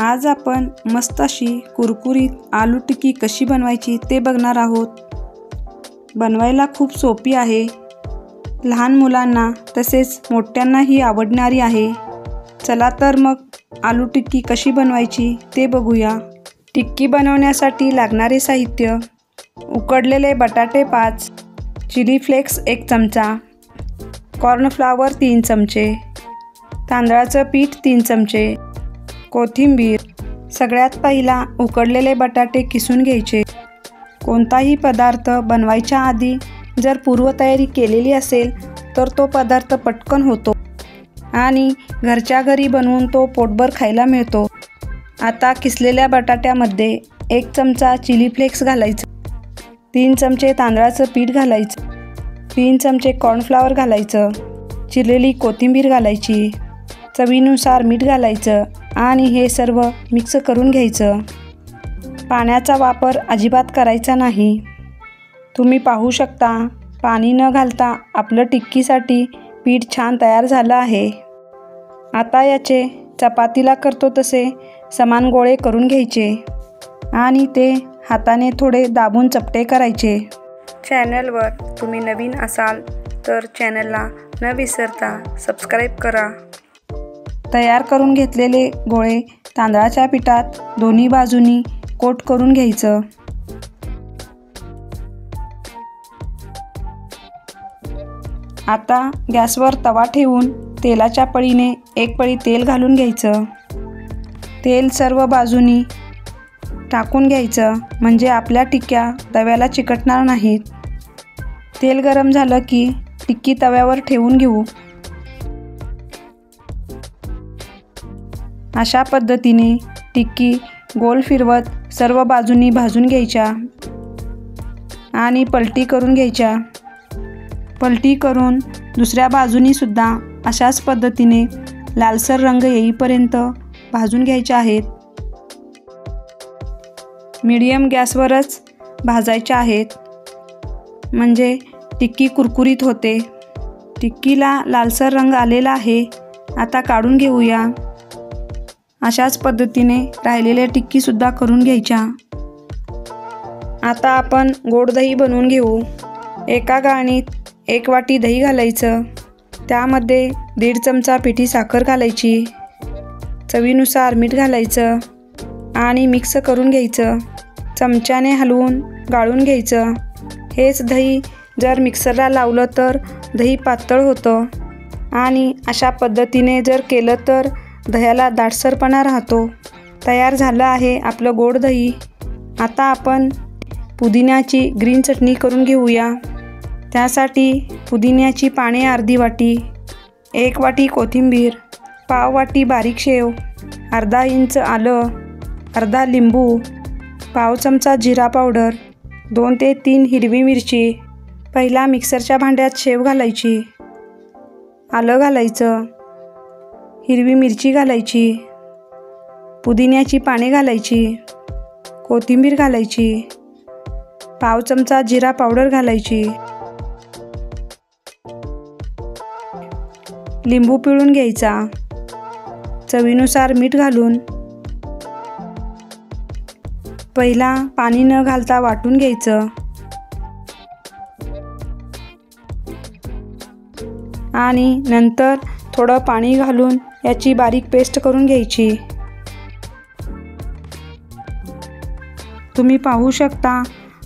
आज आपण मस्त अशी कुरकुरीत आलू टिक्की कशी बनवायची ते बघणार आहोत। बनवायला खूप सोपी आहे, लहान मुलांना तसेच मोठ्यांनाही आवडणारी आहे। चला तर मग आलू टिक्की कशी बनवायची ते बघूया। टिक्की बनवण्यासाठी लागणारे साहित्य: उकडलेले बटाटे 5, चिली फ्लेक्स 1 चमचा, कॉर्नफ्लॉवर 3 चमचे, तांदळाचं पीठ 3 चमचे, कोथिंबीर। सगळ्यात पहिला उकडलेले बटाटे किसून घ्यायचे। कोणताही पदार्थ बनवायच्या आधी जर पूर्वतयारी केलेली असेल तर तो पदार्थ पटकन होतो आणि घरच्या घरी बनवून तो पोटभर खायला मिळतो। आता किसलेल्या बटाट्यामध्ये 1 चमचा चिली फ्लेक्स घालायचं, 3 चमचे तांदळाचं पीठ घालायचं, 3 चमचे कॉर्नफ्लॉवर घालायचं, चिरलेली कोथिंबीर घालायची, चवीनुसार मीठ घालायचं आणि हे सर्व मिक्स करून घ्यायचं। पाण्याचा वापर अजिबात करायचा नाही। तुम्ही पाहू शकता, पाणी न घालता आपलं टिक्कीसाठी पीठ छान तयार झालं आहे। आता याचे चपातीला करतो तसे समान गोळे करून घ्यायचे आणि ते हाताने थोडे दाबून चपटे करायचे। चॅनलवर तुम्ही नवीन असाल तर चॅनलला न विसरता सबस्क्राईब करा। तयार करून घेतलेले गोळे तांदळाच्या पिठात दोन्ही बाजूनी कोट करून घ्यायचं। आता गॅसवर तवा ठेवून तेलाच्या पळीने 1 पळी तेल घालून घ्यायचं। तेल सर्व बाजूनी टाकून घ्यायचं म्हणजे आपल्या टिक्क्या तव्याला चिकटणार नाहीत। तेल गरम झालं की टिक्की तव्यावर ठेवून घेऊ। अशा पद्धतीने टिक्की गोल फिरवत सर्व बाजूंनी भाजून घ्यायच्या आणि पलटी करून घ्यायच्या। पलटी करून दुसऱ्या बाजूनी सुद्धा अशाच पद्धतीने लालसर रंग येईपर्यंत भाजून घ्यायच्या आहेत। मीडियम गॅसवरच भाजायच्या आहेत म्हणजे टिक्की कुरकुरीत होते। टिक्कीला लालसर रंग आलेला आहे, आता काढून घेऊया। अशाच पद्धतीने राहिलेल्या टिक्कीसुद्धा करून घ्यायच्या। आता आपण गोड दही बनवून घेऊ। एका गाळणीत 1 वाटी दही घालायचं, त्यामध्ये 1.5 चमचा पिठी साखर घालायची, चवीनुसार मीठ घालायचं आणि मिक्स करून घ्यायचं। चमच्याने हलवून गाळून घ्यायचं। हेच दही जर मिक्सरला लावलं तर दही पातळ होतं आणि अशा पद्धतीने जर केलं तर दह्याला दाटसरपणा राहतो। तयार झालं आहे आपलं गोड दही। आता आपण पुदिन्याची ग्रीन चटणी करून घेऊया। त्यासाठी पुदिन्याची पाने अर्धी वाटी, 1 वाटी कोथिंबीर, पाव वाटी बारीक शेव, अर्धा इंच आलं, अर्धा लिंबू, पाव चमचा जिरा पावडर, 2 ते 3 हिरवी मिरची। पहिला मिक्सरच्या भांड्यात शेव घालायची, आलं घालायचं, हिरवी मिरची घालायची, पुदिन्याची पाने घालायची, कोथिंबीर घालायची, पाव चमचा जिरा पावडर घालायची, लिंबू पिळून घ्यायचा, चवीनुसार मीठ घालून पहिला पाणी न घालता वाटून घ्यायचं आणि नंतर थोडं पाणी घालून याची बारीक पेस्ट करून घ्यायची। तुम्ही पाहू शकता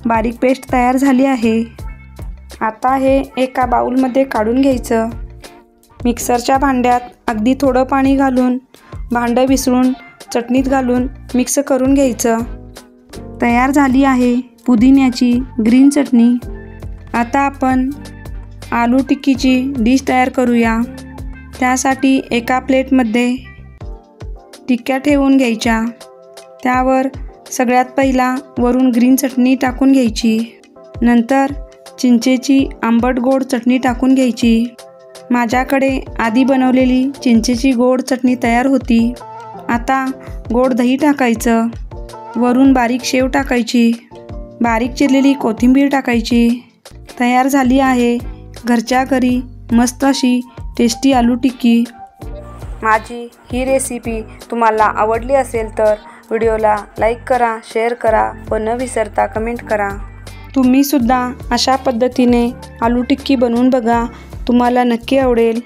बारीक पेस्ट तयार झाली आहे। आता हे एका बाउलमध्ये काढून घ्यायचं। मिक्सरच्या भांड्यात अगदी थोडं पाणी घालून भांडं विसळून चटणीत घालून मिक्स करून घ्यायचं। तयार झाली आहे पुदिन्याची ग्रीन चटणी। आता आपण आलू टिक्कीची डिश तयार करूया। त्यासाठी एका प्लेटमध्ये टिक्क्या ठेवून घ्यायच्या, त्यावर सगळ्यात पहिला वरून ग्रीन चटणी टाकून घ्यायची, नंतर चिंचेची आंबट गोड चटणी टाकून घ्यायची। माझ्याकडे आधी बनवलेली चिंचेची गोड चटणी तयार होती। आता गोड दही टाकायचं, वरून बारीक शेव टाकायची, बारीक चिरलेली कोथिंबीर टाकायची। तयार झाली आहे घरच्या घरी मस्त अशी टेस्टी आलू टिक्की। माझी ही रेसिपी तुम्हाला आवडली असेल तर व्हिडिओला लाईक करा, शेअर करा व न विसरता कमेंट करा। तुम्हीसुद्धा अशा पद्धतीने आलू टिक्की बनवून बघा, तुम्हाला नक्की आवडेल।